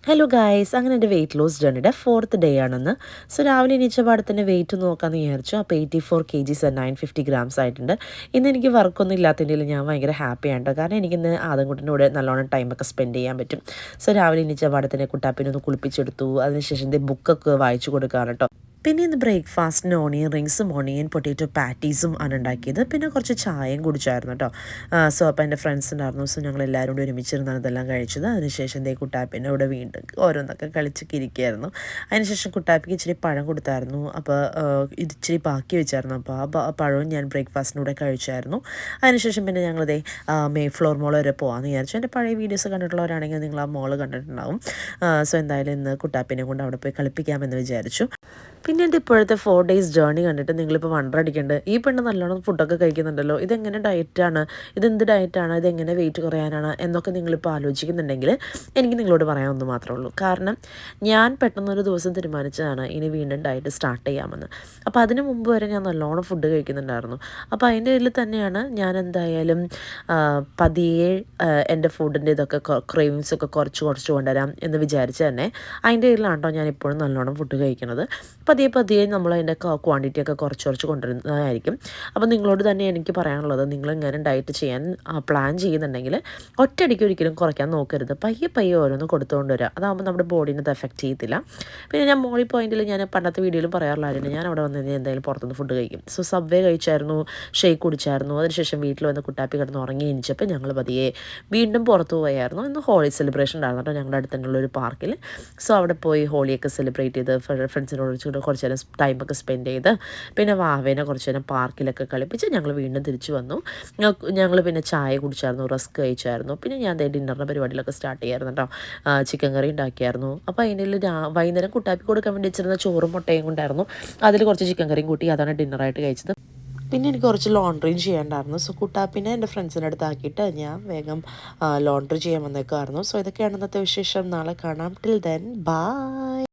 Hello guys, അങ്ങനെ എൻ്റെ weight loss ജേർണിയുടെ 4th day ആണെന്ന്. സോ രാവിലെ എണീച്ച പാടെ തന്നെ വെയിറ്റ് നോക്കാമെന്ന് വിചാരിച്ചു. അപ്പോൾ 84 kgs 950 grams ആയിട്ടുണ്ട്. ഇന്ന് എനിക്ക് വർക്കൊന്നും ഇല്ലാത്തതിൽ ഞാൻ ഭയങ്കര ഹാപ്പിയാണ് കേട്ടോ. കാരണം എനിക്കിന്ന് ആദംകുട്ടൻ്റെ കൂടെ നല്ലോണം ടൈമൊക്കെ സ്പെൻഡ് ചെയ്യാൻ പറ്റും. സോ രാവിലെ എണീച്ച പാടെ തന്നെ കുട്ടാപ്പിനെ ഒന്ന് കുളിപ്പിച്ചെടുത്തു. അതിനുശേഷം ബുക്കൊക്കെ വായിച്ചു കൊടുക്കുകയാണ് കേട്ടോ. പിന്നെ ഇന്ന് ബ്രേക്ക്ഫാസ്റ്റിന് ഓണിയൻ റിങ്സും ഓണിയൻ പൊട്ടാറ്റോ പാറ്റീസും ആണ് ഉണ്ടാക്കിയത്. പിന്നെ കുറച്ച് ചായയും കുടിച്ചായിരുന്നു കേട്ടോ. സോ അപ്പോൾ എൻ്റെ ഫ്രണ്ട്സ് ഉണ്ടായിരുന്നു. സോ ഞങ്ങൾ എല്ലാവരും കൂടി ഒരുമിച്ചിരുന്നാണ് ഇതെല്ലാം കഴിച്ചത്. അതിനുശേഷം കുട്ടാപ്പിൻ്റെ കൂടെ വീണ്ടും ഓരോന്നൊക്കെ കളിച്ചൊക്കെ ഇരിക്കുകയായിരുന്നു. അതിനുശേഷം കുട്ടാപ്പിക്ക് ഇച്ചിരി പഴം കൊടുത്തായിരുന്നു. അപ്പോൾ ഇച്ചിരി ബാക്കി വെച്ചായിരുന്നു. അപ്പോൾ ആ പഴവും ഞാൻ ബ്രേക്ക്ഫാസ്റ്റിനൂടെ കഴിച്ചായിരുന്നു. അതിനുശേഷം പിന്നെ ഞങ്ങളിതേ മേഫ്ലോർ മോൾ വരെ പോകാമെന്ന് വിചാരിച്ചു. എൻ്റെ പഴയ വീഡിയോസ് കണ്ടിട്ടുള്ളവരാണെങ്കിൽ നിങ്ങൾ ആ മോള് കണ്ടിട്ടുണ്ടാവും. സോ എന്തായാലും ഇന്ന് കുട്ടാപ്പിനെ കൊണ്ട് അവിടെ പോയി കളിപ്പിക്കാമെന്ന് വിചാരിച്ചു. പിന്നെ എൻ്റെ ഇപ്പോഴത്തെ 4 days ജേർണി കണ്ടിട്ട് നിങ്ങളിപ്പോൾ വണ്ടറടിക്കേണ്ടത്, ഈ പെണ്ണ് നല്ലോണം ഫുഡൊക്കെ കഴിക്കുന്നുണ്ടല്ലോ, ഇതെങ്ങനെ ഡയറ്റാണ്, ഇതെന്ത് ഡയറ്റാണ്, ഇതെങ്ങനെ വെയിറ്റ് കുറയാനാണ് എന്നൊക്കെ നിങ്ങളിപ്പോൾ ആലോചിക്കുന്നുണ്ടെങ്കിൽ എനിക്ക് നിങ്ങളോട് പറയാൻ ഒന്ന് മാത്രമേ ഉള്ളൂ. കാരണം ഞാൻ പെട്ടെന്നൊരു ദിവസം തീരുമാനിച്ചതാണ് ഇനി വീണ്ടും ഡയറ്റ് സ്റ്റാർട്ട് ചെയ്യാമെന്ന്. അപ്പോൾ അതിന് മുമ്പ് വരെ ഞാൻ നല്ലോണം ഫുഡ് കഴിക്കുന്നുണ്ടായിരുന്നു. അപ്പോൾ അതിൻ്റെ ഇതിൽ തന്നെയാണ് ഞാൻ എന്തായാലും പതിയെ എൻ്റെ ഫുഡിൻ്റെ ഇതൊക്കെ ക്രേവിങ്സൊക്കെ കുറച്ച് കൊണ്ടുവരാം എന്ന് വിചാരിച്ച് തന്നെ അതിൻ്റെ ഇതിലാണ് കേട്ടോ ഞാൻ ഇപ്പോഴും നല്ലോണം ഫുഡ് കഴിക്കുന്നത്. പതിയെ പതിയെ നമ്മൾ അതിൻ്റെ ക്വാണ്ടിറ്റിയൊക്കെ കുറച്ച് കൊണ്ടുവരുന്നതായിരിക്കും. അപ്പോൾ നിങ്ങളോട് തന്നെ എനിക്ക് പറയാനുള്ളത്, നിങ്ങളിങ്ങനെ ഡയറ്റ് ചെയ്യാൻ പ്ലാൻ ചെയ്യുന്നുണ്ടെങ്കിൽ ഒറ്റയടിക്ക് ഒരിക്കലും കുറയ്ക്കാൻ നോക്കരുത്. പയ്യെ പയ്യെ ഓരോന്ന് കൊടുത്തുകൊണ്ട് വരിക. അതാകുമ്പോൾ നമ്മുടെ ബോഡീനെ അത് എഫക്റ്റ് ചെയ്യത്തില്ല. പിന്നെ ഞാൻ മോളി പോയിന്റിൽ ഞാൻ പണ്ടത്തെ വീഡിയോയിലും പറയാറുള്ളതായിരുന്നു, ഞാൻ അവിടെ വന്നു കഴിഞ്ഞാൽ എന്തായാലും പുറത്തുനിന്ന് ഫുഡ് കഴിക്കും. സോ സബ്വേ കഴിച്ചായിരുന്നു, ഷേക്ക് കുടിച്ചായിരുന്നു. അതിനുശേഷം വീട്ടിൽ വന്ന് കുട്ടാപ്പി കിടന്ന് ഉറങ്ങി എണിച്ചപ്പോൾ ഞങ്ങൾ പതിയെ വീണ്ടും പുറത്ത് പോയായിരുന്നു. ഇന്ന് ഹോളി സെലിബ്രേഷൻ ഉണ്ടായിരുന്നു കേട്ടോ ഞങ്ങളുടെ അടുത്ത് തന്നെയുള്ളൊരു പാർക്കിൽ. സോ അവിടെ പോയി ഹോളിയൊക്കെ സെലിബ്രേറ്റ് ചെയ്ത് ഫ്രണ്ട്സിനോട് കുറച്ച് നേരം ടൈമൊക്കെ സ്പെൻഡ് ചെയ്ത് പിന്നെ വാവേനെ കുറച്ച് നേരം പാർക്കിലൊക്കെ കളിപ്പിച്ച് ഞങ്ങൾ വീണ്ടും തിരിച്ചു വന്നു. ഞങ്ങൾ പിന്നെ ചായ കുടിച്ചായിരുന്നു, റസ്ക് കഴിച്ചായിരുന്നു. പിന്നെ ഞാൻ ഡിന്നറിൻ്റെ പരിപാടിയിലൊക്കെ സ്റ്റാർട്ട് ചെയ്യായിരുന്നു കേട്ടോ. ചിക്കൻ കറി ഉണ്ടാക്കിയായിരുന്നു. അപ്പോൾ അതിൻ്റെ വൈകുന്നേരം കുട്ടാപ്പി കൊടുക്കാൻ വേണ്ടി വെച്ചിരുന്ന ചോറും മുട്ടയും കൊണ്ടായിരുന്നു. അതിൽ കുറച്ച് ചിക്കൻ കറിയും കൂട്ടി അതാണ് ഡിന്നറായിട്ട് കഴിച്ചത്. പിന്നെ എനിക്ക് കുറച്ച് ലോണ്ട്രിയും ചെയ്യേണ്ടായിരുന്നു. സോ കുട്ടാപ്പിനെ എൻ്റെ ഫ്രണ്ട്സിൻ്റെ അടുത്താക്കിയിട്ട് ഞാൻ വേഗം ലോണ്ട്രി ചെയ്യാൻ വന്നേക്കായിരുന്നു. സോ ഇതൊക്കെയാണ് ഇന്നത്തെ വിശേഷം. നാളെ കാണാം. Till then bye.